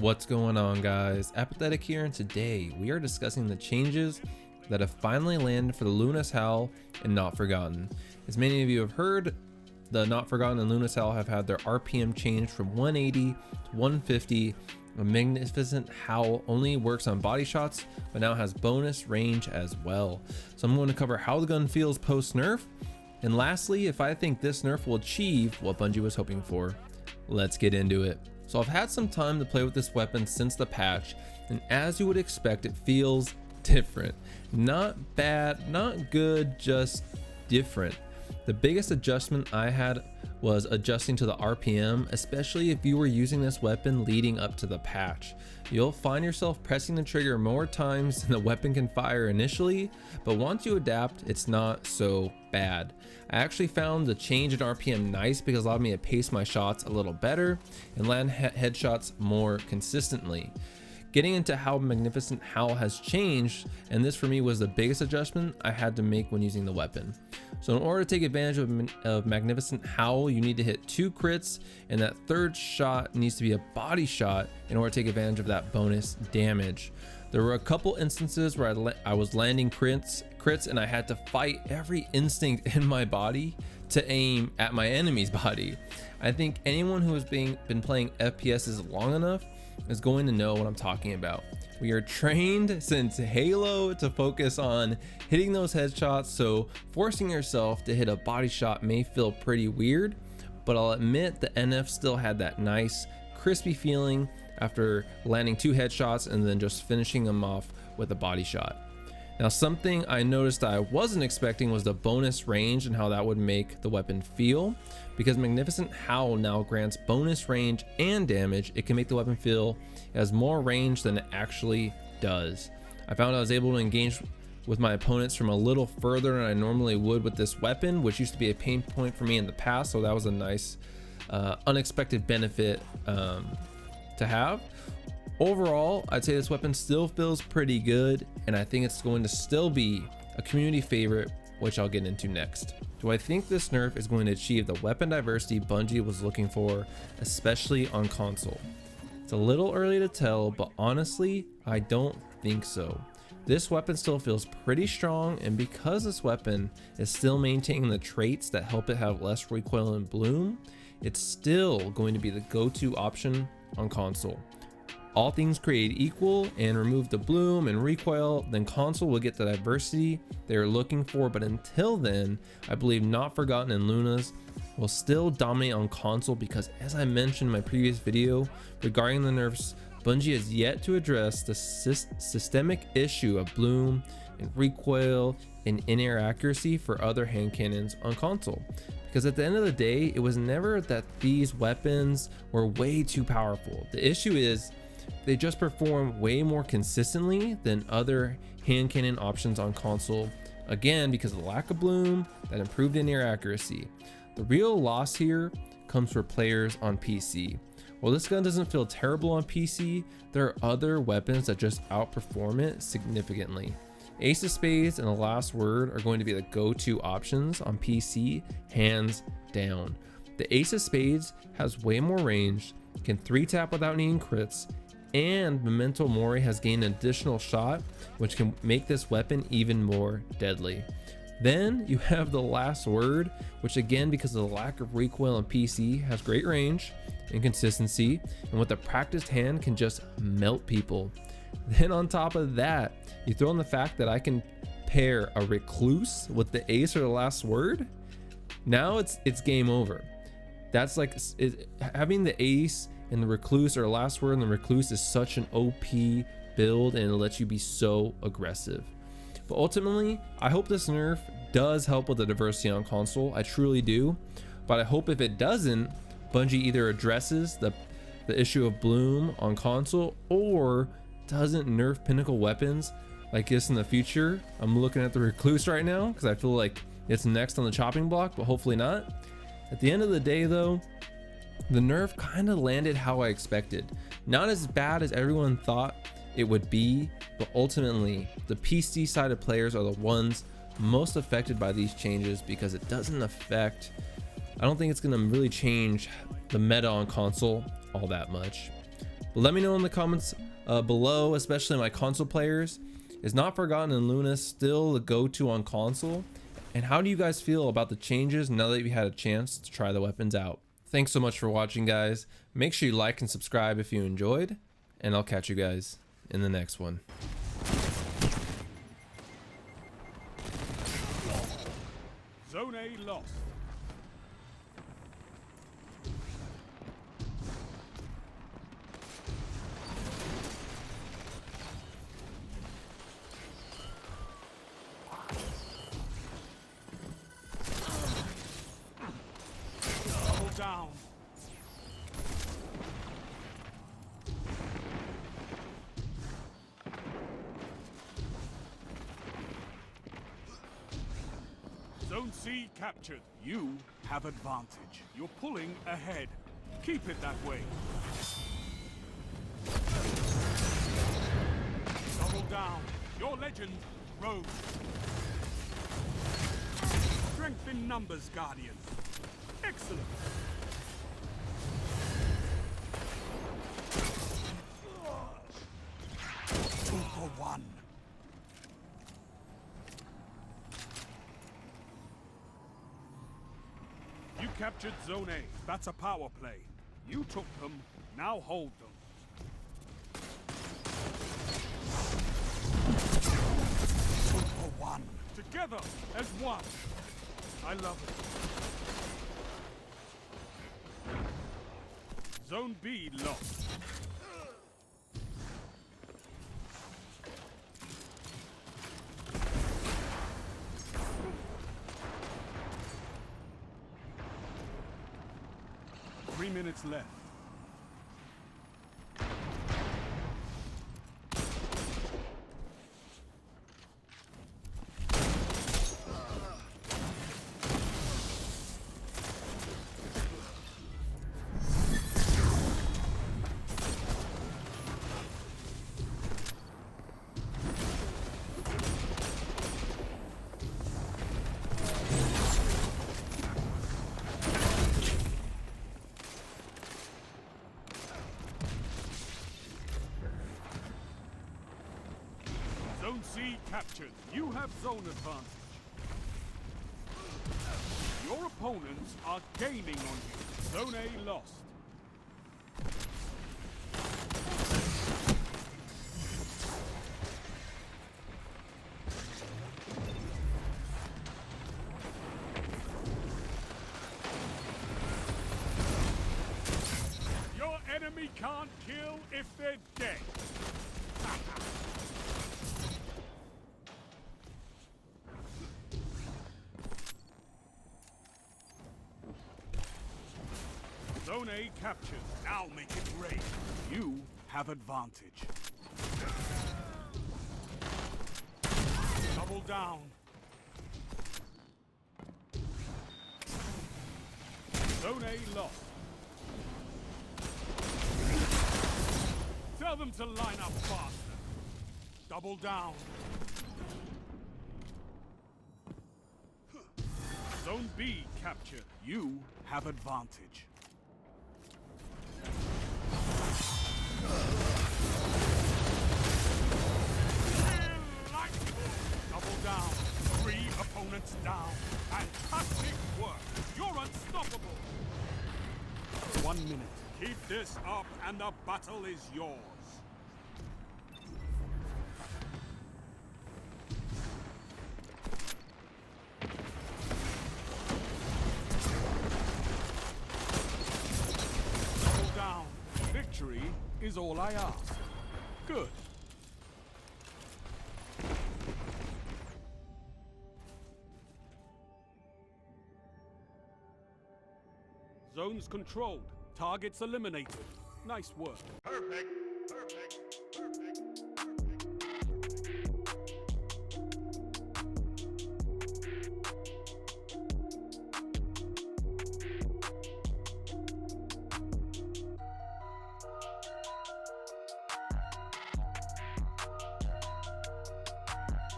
What's going on, guys? Apathetic here, and today we are discussing the changes that have finally landed for the Lunas Howl and Not Forgotten. As many of you have heard, the Not Forgotten and Lunas Howl have had their RPM changed from 180 to 150. A Magnificent Howl only works on body shots, but now has bonus range as well. So I'm going to cover how the gun feels post nerf, and lastly, if I think this nerf will achieve what Bungie was hoping for. Let's get into it. So I've had some time to play with this weapon since the patch, and as you would expect, it feels different. Not bad, not good, just different. The biggest adjustment I had was adjusting to the RPM, especially if you were using this weapon leading up to the patch. You'll find yourself pressing the trigger more times than the weapon can fire initially, but once you adapt, it's not so bad. I actually found the change in RPM nice because it allowed me to pace my shots a little better and land headshots more consistently. Getting into how Magnificent Howl has changed, and this for me was the biggest adjustment I had to make when using the weapon. So in order to take advantage of Magnificent Howl, you need to hit 2 crits, and that third shot needs to be a body shot in order to take advantage of that bonus damage. There were a couple instances where I was landing crits and I had to fight every instinct in my body to aim at my enemy's body. I think anyone who has been playing FPSs long enough is going to know what I'm talking about. We are trained since Halo to focus on hitting those headshots, so forcing yourself to hit a body shot may feel pretty weird, but I'll admit the NF still had that nice crispy feeling after landing 2 headshots and then just finishing them off with a body shot. Now, something I noticed I wasn't expecting was the bonus range and how that would make the weapon feel. Because Magnificent Howl now grants bonus range and damage, it can make the weapon feel it has more range than it actually does. I found I was able to engage with my opponents from a little further than I normally would with this weapon, which used to be a pain point for me in the past, so that was a nice unexpected benefit to have. Overall, I'd say this weapon still feels pretty good, and I think it's going to still be a community favorite, which I'll get into next. Do I think this nerf is going to achieve the weapon diversity Bungie was looking for, especially on console? It's a little early to tell, but honestly, I don't think so. This weapon still feels pretty strong, and because this weapon is still maintaining the traits that help it have less recoil and bloom, it's still going to be the go-to option on console. All things created equal and remove the bloom and recoil, then console will get the diversity they're looking for. But until then, I believe Not Forgotten and Lunas will still dominate on console because, as I mentioned in my previous video regarding the nerfs, Bungie has yet to address the systemic issue of bloom and recoil and in-air accuracy for other hand cannons on console. Because at the end of the day, it was never that these weapons were way too powerful. The issue is they just perform way more consistently than other hand cannon options on console, again because of the lack of bloom that improved in-air accuracy. The real loss here comes for players on PC. While this gun doesn't feel terrible on PC, there are other weapons that just outperform it significantly. Ace of Spades and the Last Word are going to be the go-to options on PC, hands down. The Ace of Spades has way more range, can 3-tap without needing crits, and Memento Mori has gained an additional shot, which can make this weapon even more deadly. Then you have the Last Word, which again, because of the lack of recoil on PC, has great range and consistency, and with a practiced hand can just melt people. Then on top of that, you throw in the fact that I can pair a Recluse with the Ace or the Last Word. Now it's game over. That's like having the Ace and the Recluse or Last Word and the Recluse is such an OP build, and it lets you be so aggressive. But ultimately, I hope this nerf does help with the diversity on console. I truly do. But I hope if it doesn't, Bungie either addresses the issue of bloom on console or doesn't nerf pinnacle weapons like this in the future. I'm looking at the Recluse right now because I feel like it's next on the chopping block, but hopefully not. At the end of the day though, the nerf kind of landed how I expected. Not as bad as everyone thought it would be, but ultimately the PC side of players are the ones most affected by these changes because it doesn't affect, I don't think it's going to really change the meta on console all that much. But let me know in the comments below, especially my console players. Is Not Forgotten and Luna still the go-to on console? And how do you guys feel about the changes now that you've had a chance to try the weapons out? Thanks so much for watching, guys. Make sure you like and subscribe if you enjoyed, and I'll catch you guys in the next one. Zone A lost. Double down. Zone C captured. You have advantage. You're pulling ahead. Keep it that way. Double down. Your legend rose. Strength in numbers, Guardian. Excellent. 2 for 1. You captured Zone A. That's a power play. You took them, now hold them. 2 for 1. Together as one. I love it. Zone B lost. Three minutes left. Zone C captured. You have zone advantage. Your opponents are gaining on you. Zone A lost. Your enemy can't kill if they're dead. Zone A captured. Now make it rain. You have advantage. Double down. Zone A lost. Tell them to line up faster. Double down. Zone B captured. You have advantage. Double down. 3 opponents down. Fantastic work. You're unstoppable. 1 minute. Keep this up and the battle is yours. Double down. Victory is all I ask. Good. Zones controlled. Targets eliminated. Nice work. Perfect. Perfect.